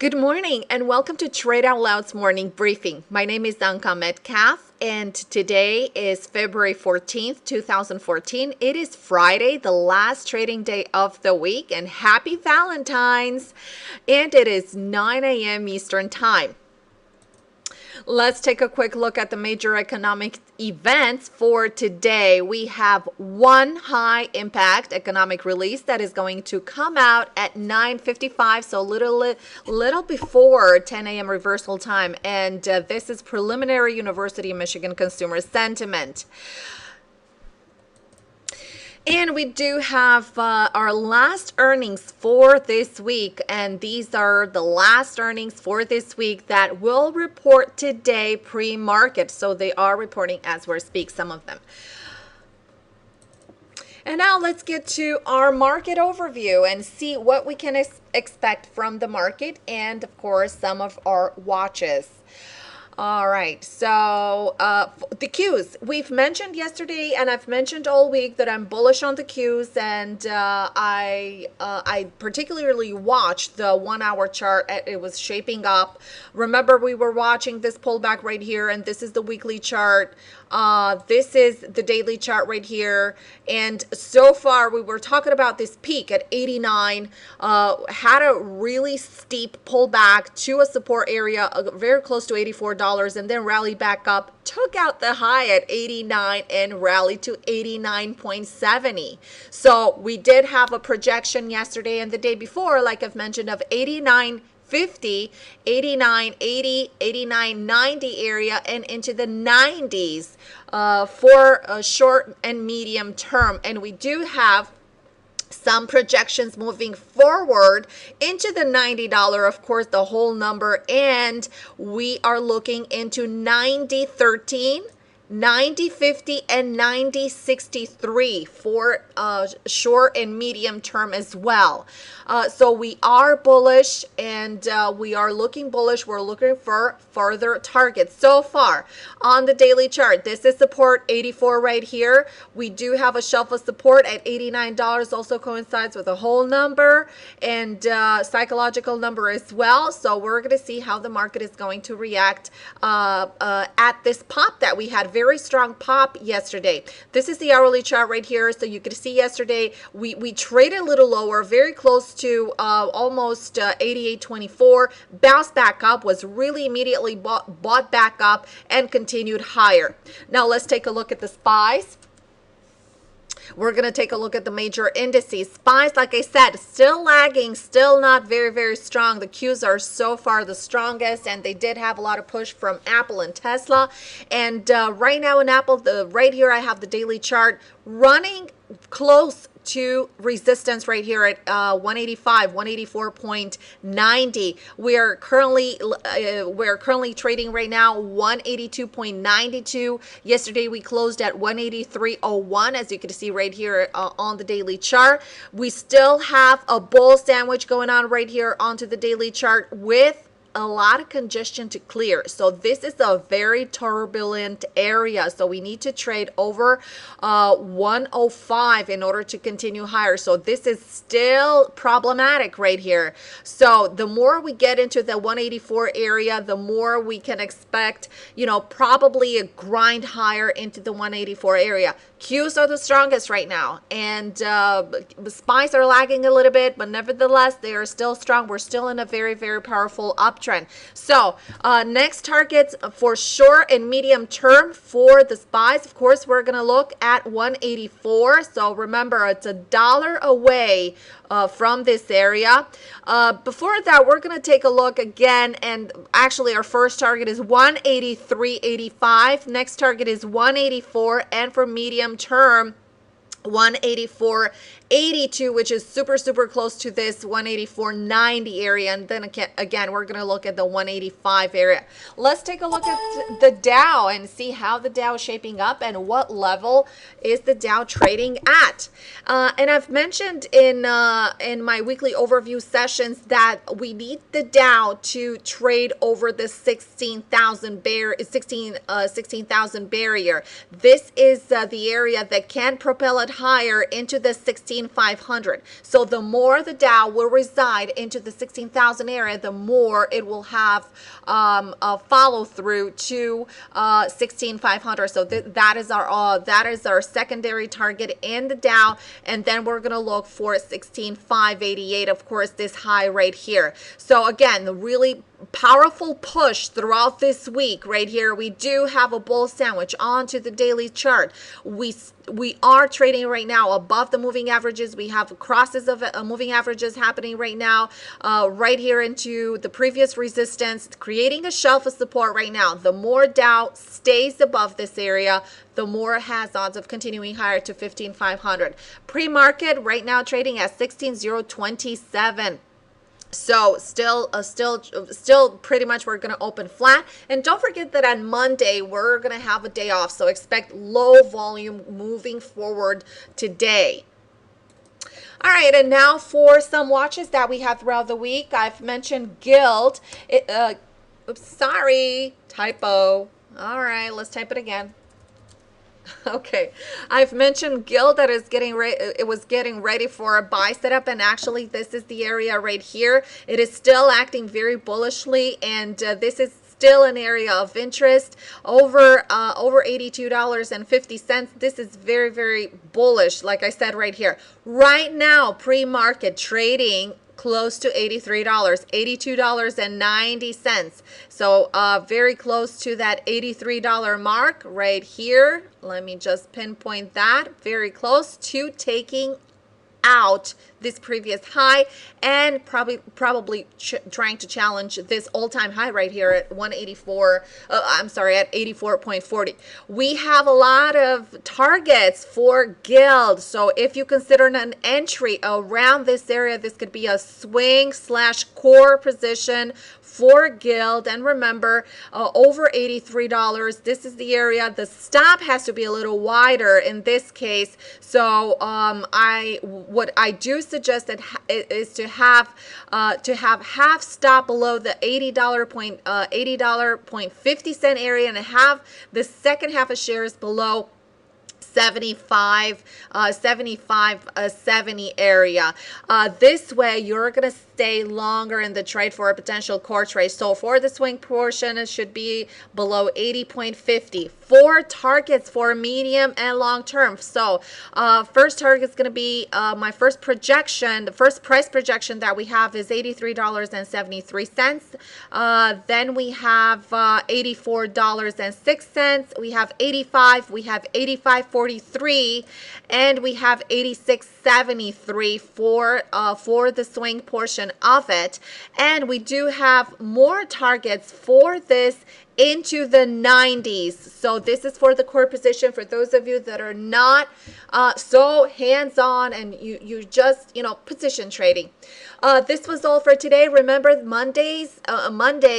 Good morning and welcome to Trade Out Loud's morning briefing. My name is Anka Metcalf and today is February 14th, 2014. It is Friday, the last trading day of the week, and happy Valentine's. And it is 9 a.m. Eastern Time. Let's take a quick look at the major economic events for today. We have one high impact economic release that is going to come out at 9:55, so little before 10 a.m. reversal time. And this is preliminary University of Michigan consumer sentiment. And we do have our last earnings for this week, and these are the last earnings for this week that will report today pre-market. So they are reporting as we speak, some of them. And now let's get to our market overview and see what we can expect from the market and, of course, some of our watches. All right, so the Qs. We've mentioned yesterday, and I've mentioned all week that I'm bullish on the Qs, and I particularly watched the 1 hour chart. It was shaping up. Remember, we were watching this pullback right here, and this is the weekly chart. This is the daily chart right here, and so far we were talking about this peak at 89, had a really steep pullback to a support area very close to $84, and then rallied back up, took out the high at 89 and rallied to 89.70. So we did have a projection yesterday and the day before, like I've mentioned, of 89.50, 89.80, 89.90 area, and into the 90s for a short and medium term. And we do have some projections moving forward into the $90, of course, the whole number. And we are looking into 90.13, 90.50, and 90.63 for short and medium term as well. So we are bullish, and we are looking bullish. We're looking for further targets. So far on the daily chart, this is support 84 right here. We do have a shelf of support at $89, also coincides with a whole number and psychological number as well. So we're going to see how the market is going to react at this pop that we had. Very strong pop yesterday. This is the hourly chart right here. So you could see yesterday we traded a little lower, very close to almost 88.24, bounced back up, was really immediately bought back up and continued higher. Now let's take a look at the SPYs. We're going to take a look at the major indices. SPYs, like I said, still lagging, still not very, very strong. The Qs are so far the strongest, and they did have a lot of push from Apple and Tesla. And right now in Apple, right here I have the daily chart running close to resistance right here at 185, 184.90. We're currently trading right now 182.92. Yesterday we closed at 183.01, as you can see right here on the daily chart. We still have a bull sandwich going on right here onto the daily chart with a lot of congestion to clear. So this is a very turbulent area. So we need to trade over 105 in order to continue higher. So this is still problematic right here. So the more we get into the 184 area, the more we can expect, probably a grind higher into the 184 area. Qs are the strongest right now, and SPYs are lagging a little bit, but nevertheless, they are still strong. We're still in a very, very powerful uptrend. So next targets for short and medium term for the SPYs, of course, we're going to look at 184. So remember, it's $1 away from this area. Before that, we're going to take a look again, and actually our first target is 183.85. Next target is 184, and for medium term, 184.82, which is super, super close to this 184.90 area. And then again, we're going to look at the 185 area. Let's take a look at the Dow and see how the Dow is shaping up and what level is the Dow trading at. And I've mentioned in my weekly overview sessions that we need the Dow to trade over the 16,000 barrier. This is the area that can propel it higher into the 16 16,500. So the more the Dow will reside into the 16,000 area, the more it will have a follow through to 16,500. So that is our secondary target in the Dow, and then we're gonna look for 16,588. Of course, this high right here. So again, the really powerful push throughout this week right here. We do have a bull sandwich onto the daily chart. We are trading right now above the moving averages. We have crosses of moving averages happening right now, right here into the previous resistance, creating a shelf of support right now. The more Dow stays above this area, the more it has odds of continuing higher to 15,500. Pre-market right now trading at 16,027. So still pretty much we're going to open flat. And don't forget that on Monday, we're going to have a day off. So expect low volume moving forward today. All right, and now for some watches that we have throughout the week. I've mentioned Guild. Oops, sorry, typo. All right, let's type it again. Okay, I've mentioned Guild that is getting ready. It was getting ready for a buy setup, and actually this is the area right here. It is still acting very bullishly, and this is still an area of interest over $82.50. This is very, very bullish, like I said right here. Right now, pre-market trading close to $83, $82.90. So very close to that $83 mark right here. Let me just pinpoint that. Very close to taking out this previous high, and probably trying to challenge this all-time high right here at 184. I'm sorry, at 84.40. We have a lot of targets for Guild, so if you consider an entry around this area, this could be a swing/core position for Guild. And remember, over $83, this is the area. The stop has to be a little wider in this case. So what I do suggest is to have half stop below the $80.50 area, and have the second half of shares below 70 area. This way you're gonna stay longer in the trade for a potential core trade. So for the swing portion, it should be below 80.50. 4 targets for medium and long term. So first target is going to be my first projection. The first price projection that we have is $83.73. Then we have $84.06. We have 85. We have 85.43, and we have 86.73 for the swing portion of it. And we do have more targets for this into the 90s. So this is for the core position. For those of you that are not so hands-on and you just, position trading. This was all for today. Remember, Monday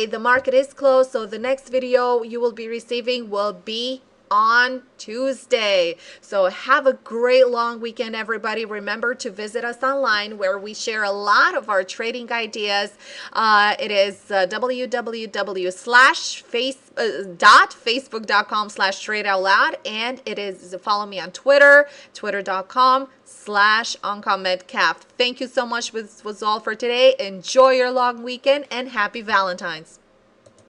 the market is closed, so the next video you will be receiving will be on Tuesday. So have a great long weekend, everybody. Remember to visit us online, where we share a lot of our trading ideas. It is www.facebook.com/tradeoutloud, and it is follow me on Twitter, twitter.com/OnComMedCalf. Thank you so much. This was all for today. Enjoy your long weekend, and happy Valentine's.